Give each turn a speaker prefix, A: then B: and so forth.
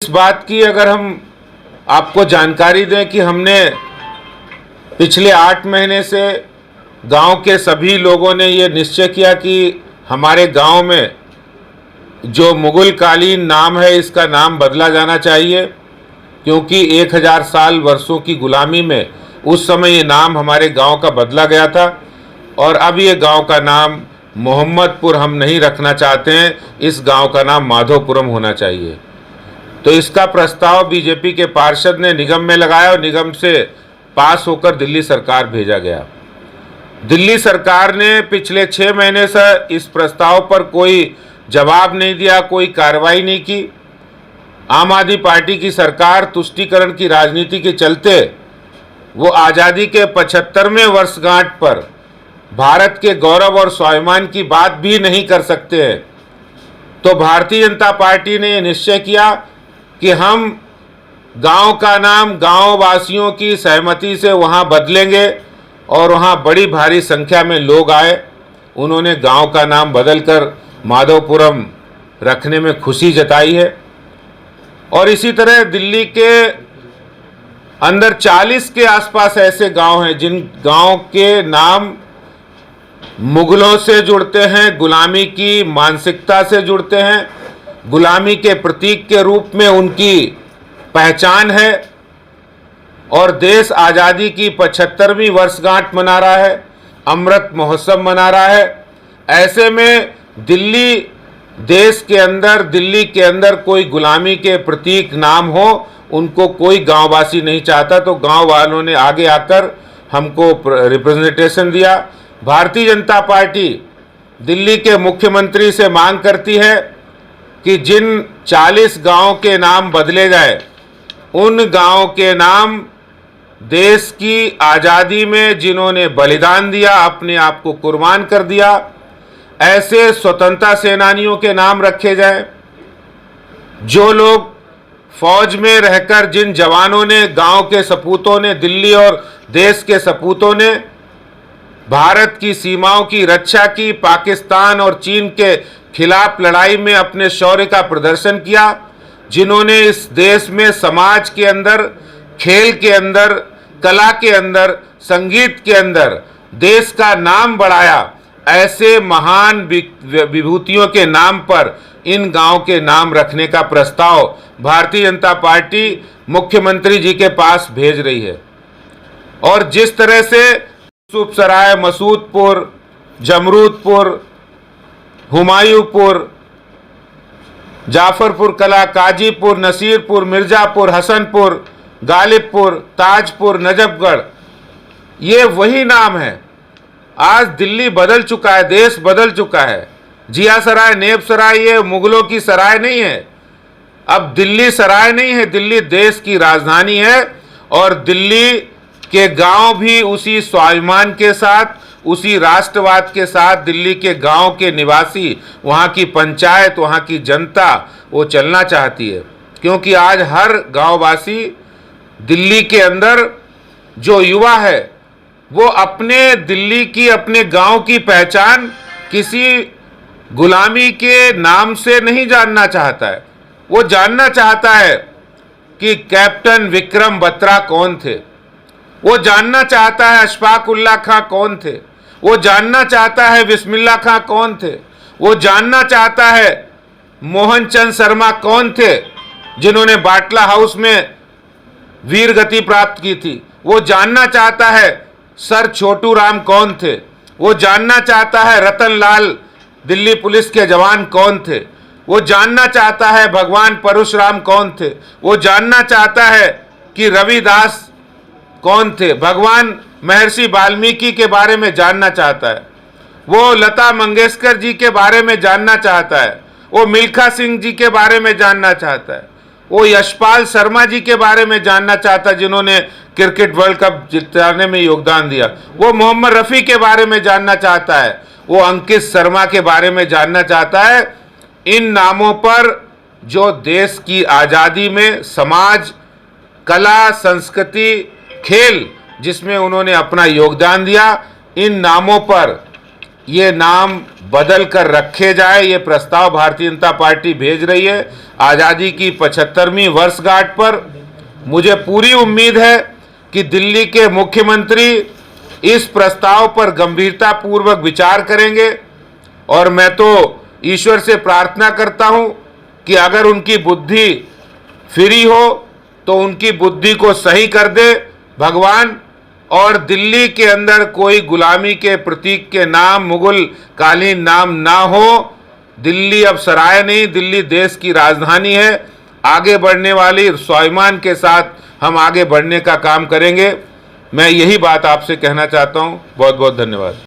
A: इस बात की अगर हम आपको जानकारी दें कि हमने पिछले 8 महीने से गांव के सभी लोगों ने ये निश्चय किया कि हमारे गांव में जो मुगल कालीन नाम है इसका नाम बदला जाना चाहिए, क्योंकि 1000 साल वर्षों की गुलामी में उस समय ये नाम हमारे गांव का बदला गया था और अब ये गांव का नाम मोहम्मदपुर हम नहीं रखना चाहते हैं, इस गांव का नाम माधोपुरम होना चाहिए। तो इसका प्रस्ताव बीजेपी के पार्षद ने निगम में लगाया और निगम से पास होकर दिल्ली सरकार भेजा गया। दिल्ली सरकार ने पिछले 6 महीने से इस प्रस्ताव पर कोई जवाब नहीं दिया, कोई कार्रवाई नहीं की। आम आदमी पार्टी की सरकार तुष्टीकरण की राजनीति के चलते वो आज़ादी के 75वें वर्षगांठ पर भारत के गौरव और स्वाभिमान की बात भी नहीं कर सकते हैं। तो भारतीय जनता पार्टी ने निश्चय किया कि हम गांव का नाम गांव वासियों की सहमति से वहां बदलेंगे और वहां बड़ी भारी संख्या में लोग आए। उन्होंने गांव का नाम बदलकर माधोपुरम रखने में खुशी जताई है। और इसी तरह दिल्ली के अंदर 40 के आसपास ऐसे गांव हैं जिन गांव के नाम मुगलों से जुड़ते हैं, गुलामी की मानसिकता से जुड़ते हैं, गुलामी के प्रतीक के रूप में उनकी पहचान है। और देश आज़ादी की 75वीं वर्षगांठ मना रहा है, अमृत महोत्सव मना रहा है। ऐसे में दिल्ली के अंदर कोई गुलामी के प्रतीक नाम हो, उनको कोई गांववासी नहीं चाहता। तो गांव वालों ने आगे आकर हमको रिप्रेजेंटेशन दिया। भारतीय जनता पार्टी दिल्ली के मुख्यमंत्री से मांग करती है कि जिन 40 गांव के नाम बदले जाए, उन गांव के नाम देश की आज़ादी में जिन्होंने बलिदान दिया, अपने आप को कुर्बान कर दिया, ऐसे स्वतंत्रता सेनानियों के नाम रखे जाएं। जो लोग फौज में रहकर, जिन जवानों ने, गांव के सपूतों ने, दिल्ली और देश के सपूतों ने भारत की सीमाओं की रक्षा की, पाकिस्तान और चीन के खिलाफ लड़ाई में अपने शौर्य का प्रदर्शन किया, जिन्होंने इस देश में समाज के अंदर, खेल के अंदर, कला के अंदर, संगीत के अंदर देश का नाम बढ़ाया, ऐसे महान विभूतियों के नाम पर इन गांव के नाम रखने का प्रस्ताव भारतीय जनता पार्टी मुख्यमंत्री जी के पास भेज रही है। और जिस तरह से यूसुफसराय, मसूदपुर, जमरूदपुर, हुमायूंपुर, जाफरपुर कला, काजीपुर, नसीरपुर, मिर्जापुर, हसनपुर, गालिबपुर, ताजपुर, नजफगढ़, ये वही नाम है। आज दिल्ली बदल चुका है, देश बदल चुका है। जिया सराय, नेब सराय ये मुगलों की सराय नहीं है। अब दिल्ली सराय नहीं है, दिल्ली देश की राजधानी है। और दिल्ली के गांव भी उसी स्वाभिमान के साथ, उसी राष्ट्रवाद के साथ दिल्ली के गांव के निवासी, वहां की पंचायत, वहां की जनता वो चलना चाहती है। क्योंकि आज हर गांववासी दिल्ली के अंदर जो युवा है वो अपने दिल्ली की, अपने गांव की पहचान किसी गुलामी के नाम से नहीं जानना चाहता है। वो जानना चाहता है कि कैप्टन विक्रम बत्रा कौन थे, वो जानना चाहता है अशफाक उल्लाह खां कौन थे, वो जानना चाहता है बिस्मिल्लाह खां कौन थे, वो जानना चाहता है मोहन चंद शर्मा कौन थे जिन्होंने बाटला हाउस में वीर गति प्राप्त की थी, वो जानना चाहता है सर छोटू राम कौन थे, वो जानना चाहता है रतन लाल दिल्ली पुलिस के जवान कौन थे, वो जानना चाहता है भगवान परशुराम कौन थे, वो जानना चाहता है कि रविदास कौन थे, भगवान महर्षि वाल्मीकि के बारे में जानना चाहता है, वो लता मंगेशकर जी के बारे में जानना चाहता है, वो मिल्खा सिंह जी के बारे में जानना चाहता है, वो यशपाल शर्मा जी के बारे में जानना चाहता है जिन्होंने क्रिकेट वर्ल्ड कप जिताने में योगदान दिया, वो मोहम्मद रफ़ी के बारे में जानना चाहता है, वो अंकित शर्मा के बारे में जानना चाहता है। इन नामों पर जो देश की आज़ादी में समाज, कला, संस्कृति, खेल जिसमें उन्होंने अपना योगदान दिया, इन नामों पर ये नाम बदल कर रखे जाए, ये प्रस्ताव भारतीय जनता पार्टी भेज रही है आज़ादी की 75वीं वर्षगांठ पर। मुझे पूरी उम्मीद है कि दिल्ली के मुख्यमंत्री इस प्रस्ताव पर गंभीरतापूर्वक विचार करेंगे और मैं तो ईश्वर से प्रार्थना करता हूं कि अगर उनकी बुद्धि फ्री हो तो उनकी बुद्धि को सही कर दे भगवान, और दिल्ली के अंदर कोई गुलामी के प्रतीक के नाम, मुगल कालीन नाम ना हो। दिल्ली अब सराय नहीं, दिल्ली देश की राजधानी है। आगे बढ़ने वाली स्वाभिमान के साथ हम आगे बढ़ने का काम करेंगे। मैं यही बात आपसे कहना चाहता हूं। बहुत बहुत धन्यवाद।